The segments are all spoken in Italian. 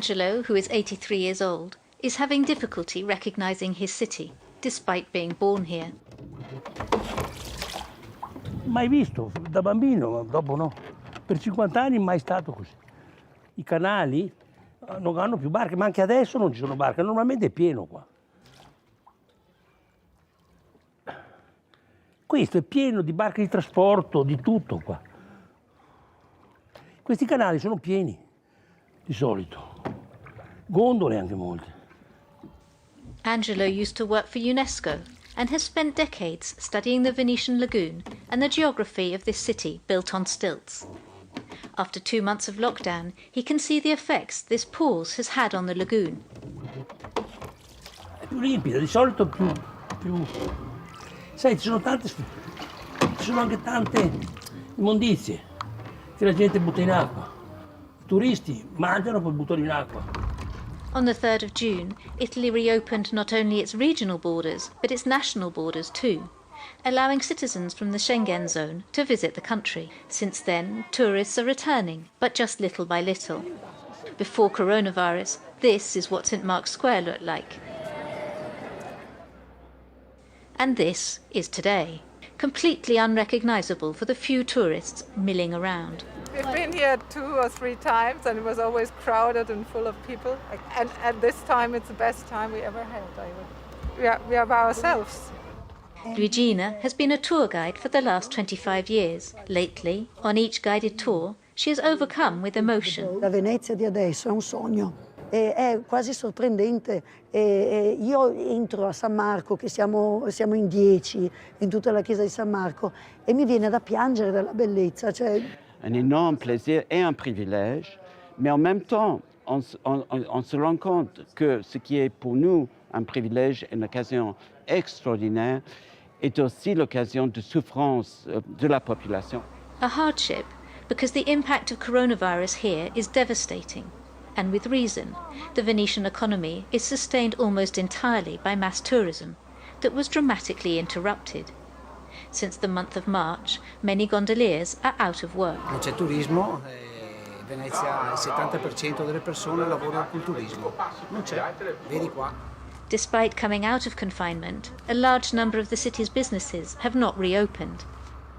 Angelo, who is 83 years old, is having difficulty recognizing his city, despite being born here. Mai visto, da bambino, dopo no. Per 50 anni mai stato così. I canali non hanno più barche, ma anche adesso non ci sono barche, normalmente è pieno qua. Questo è pieno di barche di trasporto, di tutto qua. Questi canali sono pieni, di solito. Gondole anche molte. Angelo used to work for UNESCO and has spent decades studying the Venetian lagoon and the geography of this city built on stilts. After 2 months of lockdown, he can see the effects this pause has had on the lagoon. È più limpida, di solito più... Sai, ci sono anche tante immondizie che la gente butta in acqua. I turisti mangiano e poi buttano in acqua. On the 3rd of June, Italy reopened not only its regional borders, but its national borders too, allowing citizens from the Schengen zone to visit the country. Since then, tourists are returning, but just little by little. Before coronavirus, this is what St. Mark's Square looked like. And this is today, completely unrecognisable for the few tourists milling around. We've been here 2 or 3 times and it was always crowded and full of people. And this time it's the best time we ever had. We are by ourselves. Luigina has been a tour guide for the last 25 years. Lately, on each guided tour, she has overcome with emotion. La Venezia di adesso è un sogno. È quasi sorprendente. Io entro a San Marco, che siamo in 10, in tutta la chiesa di San Marco, e mi viene da piangere dalla bellezza. Un énorme plaisir et un privilège, mais en même temps, on se rend compte que ce qui est pour nous un privilège et une occasion extraordinaire est aussi l'occasion de souffrance de la population. A hardship because the impact of coronavirus here is devastating. And with reason, the Venetian economy is sustained almost entirely by mass tourism that was dramatically interrupted. Since the month of March, many gondoliers are out of work. Non c'è turismo, Venezia il 70% delle persone lavorano col turismo. Non c'è, vedi qua. Despite coming out of confinement, a large number of the city's businesses have not reopened,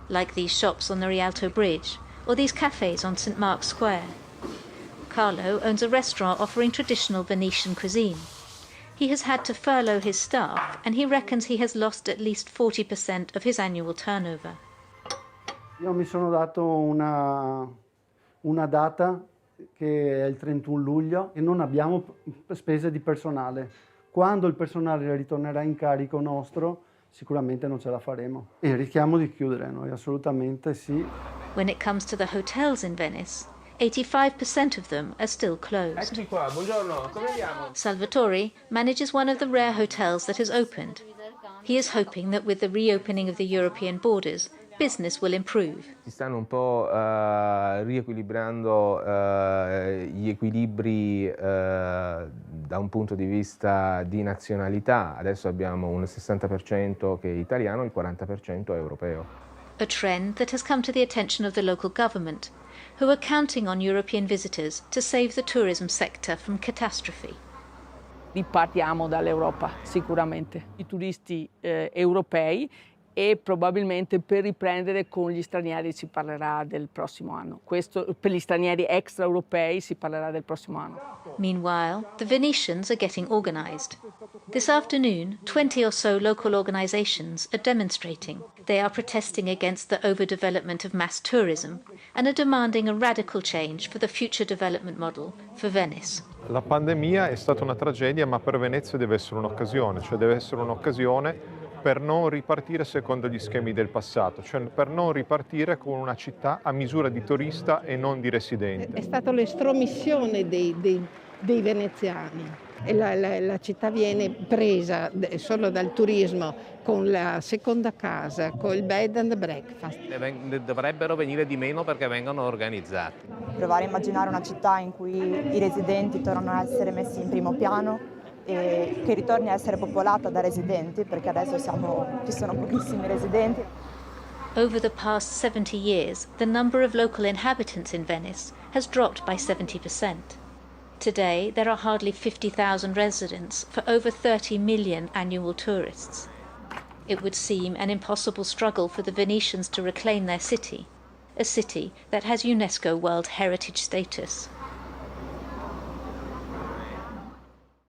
like these shops on the Rialto Bridge or these cafes on St. Mark's Square. Carlo owns a restaurant offering traditional Venetian cuisine. He has had to furlough his staff and he reckons he has lost at least 40% of his annual turnover. Io mi sono dato una data che è il 31 luglio e non abbiamo spese di personale. Quando il personale ritornerà in carico nostro, sicuramente non ce la faremo. E rischiamo di chiudere noi, assolutamente sì. When it comes to the hotels in Venice, 85% of them are still closed. Eccoci qua, buongiorno, come andiamo? Salvatore manages one of the rare hotels that has opened. He is hoping that with the reopening of the European borders, business will improve. Si stanno un po' riequilibrando gli equilibri da un punto di vista di nazionalità. Adesso abbiamo un 60% che è italiano e il 40% è europeo. A trend that has come to the attention of the local government, who are counting on European visitors to save the tourism sector from catastrophe. Ripartiamo dall'Europa sicuramente, i turisti europei e probabilmente per riprendere con gli stranieri si parlerà del prossimo anno. Questo per gli stranieri extraeuropei si parlerà del prossimo anno. Meanwhile, the Venetians are getting organized. This afternoon, 20 or so local organizations are demonstrating. They are protesting against the overdevelopment of mass tourism and are demanding a radical change for the future development model for Venice. La pandemia è stata una tragedia, ma per Venezia deve essere un'occasione, cioè deve essere un'occasione per non ripartire secondo gli schemi del passato, cioè per non ripartire con una città a misura di turista e non di residente. È stata l'estromissione dei veneziani. E la città viene presa solo dal turismo, con la seconda casa, con il bed and breakfast. Dovrebbero venire di meno perché vengono organizzati. Provare a immaginare una città in cui i residenti tornano a essere messi in primo piano e che ritorni a essere popolata da residenti, perché adesso ci sono pochissimi residenti. Over the past 70 years, the number of local inhabitants in Venice has dropped by 70%. Today, there are hardly 50,000 residents for over 30 million annual tourists. It would seem an impossible struggle for the Venetians to reclaim their city, a city that has UNESCO World Heritage status.